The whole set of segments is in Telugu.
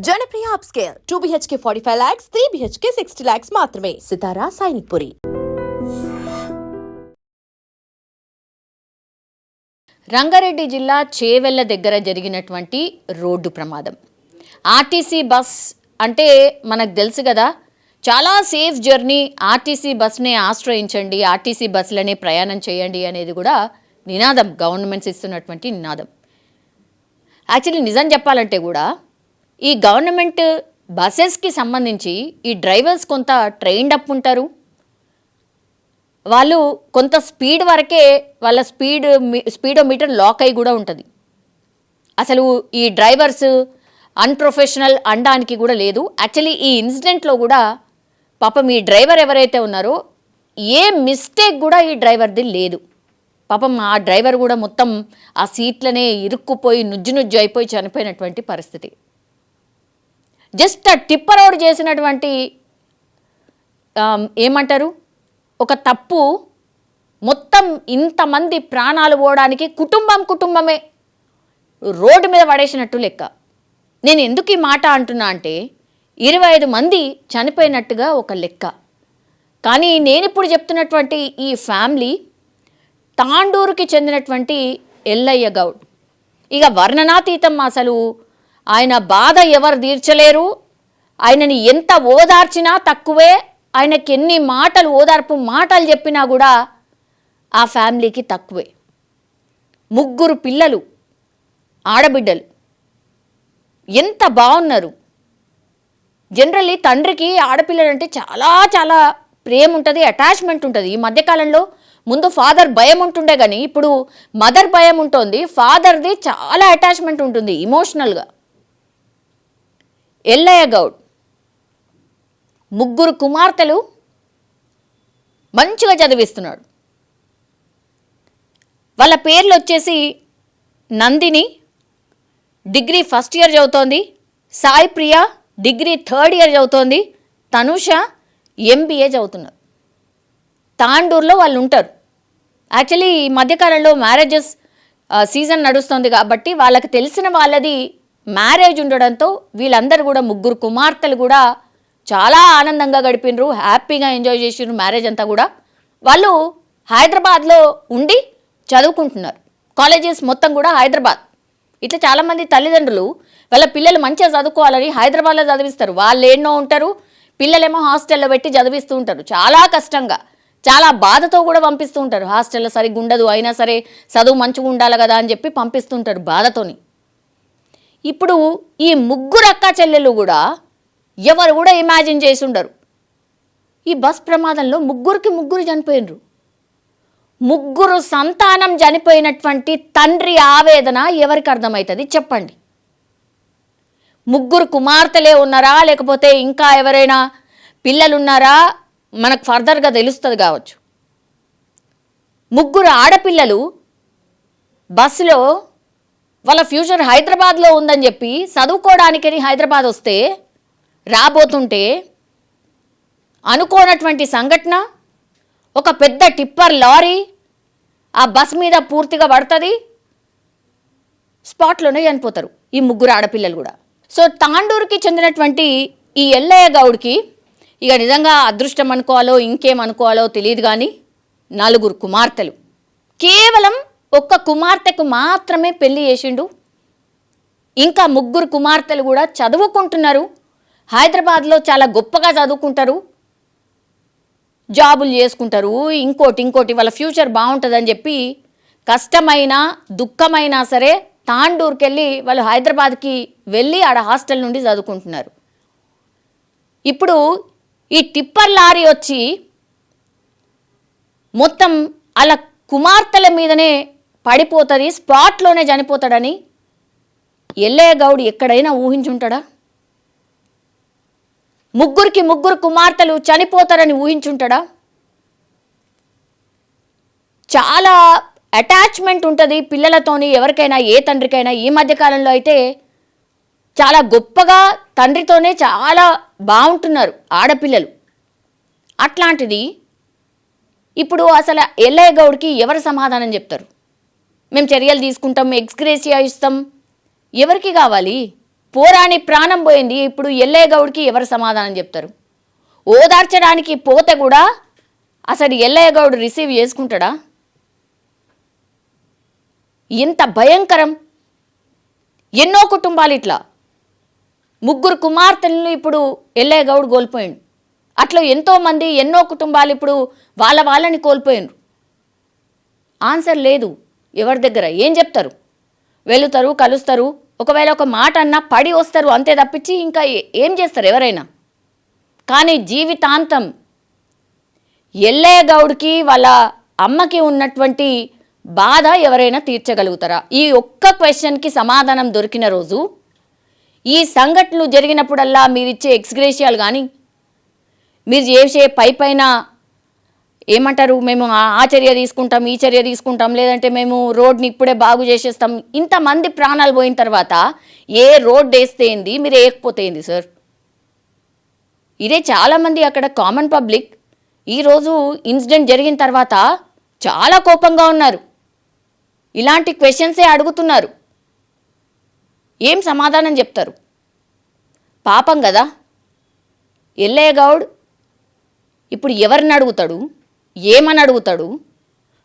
Janapriya upscale 2 BHK 45 lakhs, 3 BHK 60 lakhs మాత్రమే. సితారా సైనిక్పురి. రంగారెడ్డి జిల్లా చేవెళ్ల దగ్గర జరిగినటువంటి రోడ్డు ప్రమాదం. ఆర్టీసీ బస్ అంటే మనకు తెలుసు కదా, చాలా సేఫ్ జర్నీ. ఆర్టీసీ బస్నే ఆశ్రయించండి, ఆర్టీసీ బస్సులనే ప్రయాణం చేయండి అనేది కూడా నినాదం, గవర్నమెంట్స్ ఇస్తున్నటువంటి నినాదం. యాక్చువల్లీ నిజం చెప్పాలంటే కూడా ఈ గవర్నమెంట్ బస్సెస్కి సంబంధించి ఈ డ్రైవర్స్ కొంత ట్రైన్డ్ అప్ ఉంటారు. వాళ్ళు కొంత స్పీడ్ వరకే వాళ్ళ స్పీడోమీటర్ లాక్ అయి కూడా ఉంటుంది. అసలు ఈ డ్రైవర్స్ అన్ప్రొఫెషనల్ అనడానికి కూడా లేదు. యాక్చువల్లీ ఈ ఇన్సిడెంట్లో కూడా పాపం ఈ డ్రైవర్ ఎవరైతే ఉన్నారో ఏ మిస్టేక్ కూడా ఈ డ్రైవర్ది లేదు. పాపం ఆ డ్రైవర్ కూడా మొత్తం ఆ సీట్లనే ఇరుక్కుపోయి నుజ్జు అయిపోయి చనిపోయినటువంటి పరిస్థితి. జస్ట్ టిప్పర్ అవుట్ చేసినటువంటి ఏమంటారు ఒక తప్పు మొత్తం ఇంతమంది ప్రాణాలు పోవడానికి కుటుంబమే రోడ్డు మీద పడేసినట్టు లెక్క. నేను ఎందుకు ఈ మాట అంటున్నా అంటే 25 మంది చనిపోయినట్టుగా ఒక లెక్క. కానీ నేను ఇప్పుడు చెప్తున్నటువంటి ఈ ఫ్యామిలీ తాండూరుకి చెందినటువంటి ఎల్లయ్య గౌడ్. ఇక వర్ణనాతీతం. అసలు ఆయన బాధ ఎవరు తీర్చలేరు. ఆయనని ఎంత ఓదార్చినా తక్కువే. ఆయనకి ఎన్ని మాటలు ఓదార్పు మాటలు చెప్పినా కూడా ఆ ఫ్యామిలీకి తక్కువే. 3 పిల్లలు, ఆడబిడ్డలు ఎంత బాగున్నారు. జనరల్లీ తండ్రికి ఆడపిల్లలంటే చాలా చాలా ప్రేమ ఉంటుంది, అటాచ్మెంట్ ఉంటుంది. ఈ మధ్యకాలంలో ముందు ఫాదర్ భయం ఉంటుండే కానీ ఇప్పుడు మదర్ భయం ఉంటుంది. ఫాదర్ది చాలా అటాచ్మెంట్ ఉంటుంది ఇమోషనల్గా. ఎల్లయ్య గౌడ్ 3 కుమార్తెలు మంచిగా చదివిస్తున్నాడు. వాళ్ళ పేర్లు వచ్చేసి నందిని డిగ్రీ ఫస్ట్ ఇయర్ చదువుతోంది, సాయి ప్రియ డిగ్రీ థర్డ్ ఇయర్ చదువుతోంది, తనుష MBA చదువుతున్నారు. తాండూరులో వాళ్ళు ఉంటారు. యాక్చువల్లీ ఈ మధ్యకాలంలో మ్యారేజెస్ సీజన్ నడుస్తుంది కాబట్టి వాళ్ళకి తెలిసిన వాళ్ళది మ్యారేజ్ ఉండడంతో వీళ్ళందరూ కూడా 3 కుమార్తెలు కూడా చాలా ఆనందంగా గడిపినరు, హ్యాపీగా ఎంజాయ్ చేసినారు మ్యారేజ్ అంతా కూడా. వాళ్ళు హైదరాబాద్లో ఉండి చదువుకుంటున్నారు. కాలేజెస్ మొత్తం కూడా హైదరాబాద్. ఇట్లా చాలామంది తల్లిదండ్రులు వాళ్ళ పిల్లలు మంచిగా చదువుకోవాలని హైదరాబాద్లో చదివిస్తారు. వాళ్ళు ఎన్నో ఉంటారు, పిల్లలేమో హాస్టల్లో పెట్టి చదివిస్తూ ఉంటారు. చాలా కష్టంగా, చాలా బాధతో కూడా పంపిస్తూ ఉంటారు. హాస్టల్లో సరిగ్గా ఉండదు, అయినా సరే చదువు మంచిగా ఉండాలి కదా అని చెప్పి పంపిస్తుంటారు బాధతోని. ఇప్పుడు ఈ 3 అక్క చెల్లెలు కూడా ఎవరు కూడా ఇమాజిన్ చేసి ఉండరు. ఈ బస్ ప్రమాదంలో 3 చనిపోయినరు. 3 సంతానం చనిపోయినటువంటి తండ్రి ఆవేదన ఎవరికి అర్థమవుతుంది చెప్పండి. 3 కుమార్తెలే ఉన్నారా లేకపోతే ఇంకా ఎవరైనా పిల్లలు ఉన్నారా మనకు ఫర్దర్గా తెలుస్తుంది కావచ్చు. 3 ఆడపిల్లలు బస్సులో వాళ్ళ ఫ్యూచర్ హైదరాబాద్లో ఉందని చెప్పి చదువుకోవడానికని హైదరాబాద్ వస్తే రాబోతుంటే అనుకోనటువంటి సంఘటన, ఒక పెద్ద టిప్పర్ లారీ ఆ బస్ మీద పూర్తిగా పడుతుంది, స్పాట్లోనే చనిపోతారు ఈ 3 ఆడపిల్లలు కూడా. సో తాండూరుకి చెందినటువంటి ఈ ఎల్లయ్య గౌడ్కి ఇక నిజంగా అదృష్టం అనుకోవాలో ఇంకేం అనుకోవాలో తెలియదు కానీ 4 కుమార్తెలు. కేవలం 1 కుమార్తెకు మాత్రమే పెళ్లి చేసిండు. ఇంకా 3 కుమార్తెలు కూడా చదువుకుంటున్నారు. హైదరాబాద్లో చాలా గొప్పగా చదువుకుంటారు, జాబులు చేసుకుంటారు, ఇంకోటి వాళ్ళ ఫ్యూచర్ బాగుంటుందని చెప్పి కష్టమైనా దుఃఖమైనా సరే తాండూరుకి వెళ్ళి వాళ్ళు హైదరాబాద్కి వెళ్ళి ఆడ హాస్టల్ నుండి చదువుకుంటున్నారు. ఇప్పుడు ఈ టిప్పర్ లారీ వచ్చి మొత్తం అలా కుమార్తెల మీదనే పడిపోతుంది, స్పాట్లోనే చనిపోతాడని ఎల్లయ్య గౌడ్ ఎక్కడైనా ఊహించుంటాడా? 3 కుమార్తెలు చనిపోతారని ఊహించుంటాడా? చాలా అటాచ్మెంట్ ఉంటుంది పిల్లలతోని ఎవరికైనా, ఏ తండ్రికైనా. ఈ మధ్యకాలంలో అయితే చాలా గొప్పగా తండ్రితోనే చాలా బాగుంటున్నారు ఆడపిల్లలు. అట్లాంటిది ఇప్పుడు అసలు ఎల్లయ్య గౌడ్కి ఎవరు సమాధానం చెప్తారు? మేము చర్యలు తీసుకుంటాం, ఎక్స్గ్రేసియా ఇస్తాం, ఎవరికి కావాలి? పోరాని ప్రాణం పోయింది. ఇప్పుడు ఎల్లయ్య గౌడ్కి ఎవరు సమాధానం చెప్తారు? ఓదార్చడానికి పోతే కూడా అసలు ఎల్లయ్య గౌడ్ రిసీవ్ చేసుకుంటాడా? ఎంత భయంకరం. ఎన్నో కుటుంబాలు ఇట్లా 3 కుమార్తెలను ఇప్పుడు ఎల్లయ్య గౌడ్ కోల్పోయిండు. అట్లా ఎంతోమంది ఎన్నో కుటుంబాలు ఇప్పుడు వాళ్ళని కోల్పోయినరు. ఆన్సర్ లేదు ఎవరి దగ్గర. ఏం చెప్తారు? వెళుతారు, కలుస్తారు, ఒకవేళ ఒక మాట అన్నా పడి వస్తారు, అంతే తప్పించి ఇంకా ఏం చేస్తారు ఎవరైనా? కానీ జీవితాంతం ఎల్లయ్య గౌడ్కి వాళ్ళ అమ్మకి ఉన్నటువంటి బాధ ఎవరైనా తీర్చగలుగుతారా? ఈ ఒక్క క్వశ్చన్కి సమాధానం దొరికిన రోజు, ఈ సంఘటనలు జరిగినప్పుడల్లా మీరిచ్చే ఎక్స్గ్రేషియాలు కానీ, మీరు చేసే పైన ఏమంటారు, మేము ఆ చర్య తీసుకుంటాం, ఈ చర్య తీసుకుంటాం, లేదంటే మేము రోడ్ని ఇప్పుడే బాగు చేసేస్తాం, ఇంతమంది ప్రాణాలు పోయిన తర్వాత ఏ రోడ్ వేస్తే ఏంది, మీరు వేయకపోతే ఏంది సార్? ఇదే చాలామంది అక్కడ కామన్ పబ్లిక్ ఈరోజు ఇన్సిడెంట్ జరిగిన తర్వాత చాలా కోపంగా ఉన్నారు. ఇలాంటి క్వశ్చన్సే అడుగుతున్నారు. ఏం సమాధానం చెప్తారు? పాపం కదా ఎల్లయ్య గౌడ్. ఇప్పుడు ఎవరిని అడుగుతాడు? ఏమని అడుగుతాడు?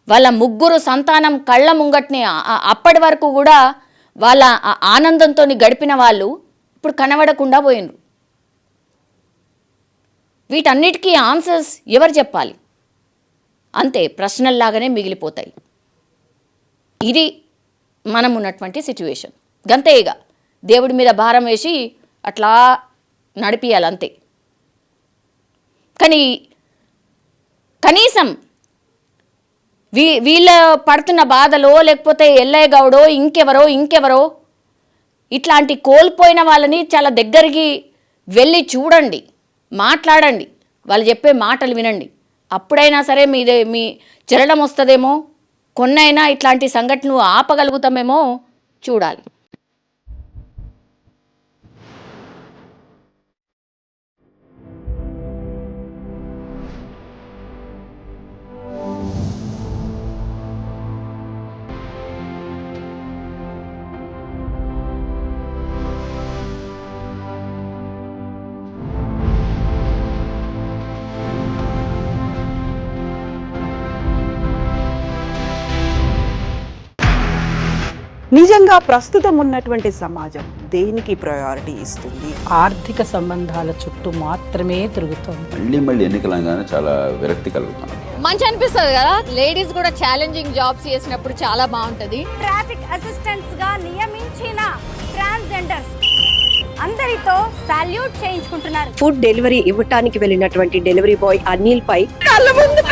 వాళ్ళ 3 సంతానం కళ్ళ ముంగట్నే అప్పటి వరకు కూడా వాళ్ళ ఆనందంతో గడిపిన వాళ్ళు ఇప్పుడు కనబడకుండా పోయినరు. వీటన్నిటికీ ఆన్సర్స్ ఎవరు చెప్పాలి? అంతే, ప్రశ్నల్లాగానే మిగిలిపోతాయి. ఇది మనం ఉన్నటువంటి సిచ్యువేషన్. గంతేగా దేవుడి మీద భారం వేసి అట్లా నడిపియాలి అంతే. కానీ కనీసం వీళ్ళ పడుతున్న బాధలో, లేకపోతే ఎల్లయ్య గౌడో ఇంకెవరో ఇట్లాంటి కోల్పోయిన వాళ్ళని చాలా దగ్గరికి వెళ్ళి చూడండి, మాట్లాడండి, వాళ్ళు చెప్పే మాటలు వినండి. అప్పుడైనా సరే మీ చరణం వస్తుందేమో, కొన్నైనా ఇట్లాంటి సంఘటనలు ఆపగలుగుతామేమో చూడాలి. నిజంగా ప్రస్తుతం ఉన్నటువంటి సమాజం దేనికి ప్రయారిటీ ఇస్తుంది? ఆర్థిక సంబంధాల చుట్టూ మాత్రమే తిరుగుతోంది. మళ్ళీ ఎన్నికలంగానే చాలా విరక్తి కలుగుతాను. మంచి అనిపిస్తుంది కదా, లేడీస్ కూడా ఛాలెంజింగ్ జాబ్స్ చేసినప్పుడు చాలా బాగుంటది. ట్రాఫిక్ అసిస్టెంట్స్ గా నియమించిన ట్రాన్స్జెండర్స్ అందరితో సాల్యూట్ చేయించుకుంటున్నారు. ఫుడ్ డెలివరీ ఇవ్వటానికి వెళ్ళినటువంటి డెలివరీ బాయ్ అనిల్ పై కళ్ళ ముందు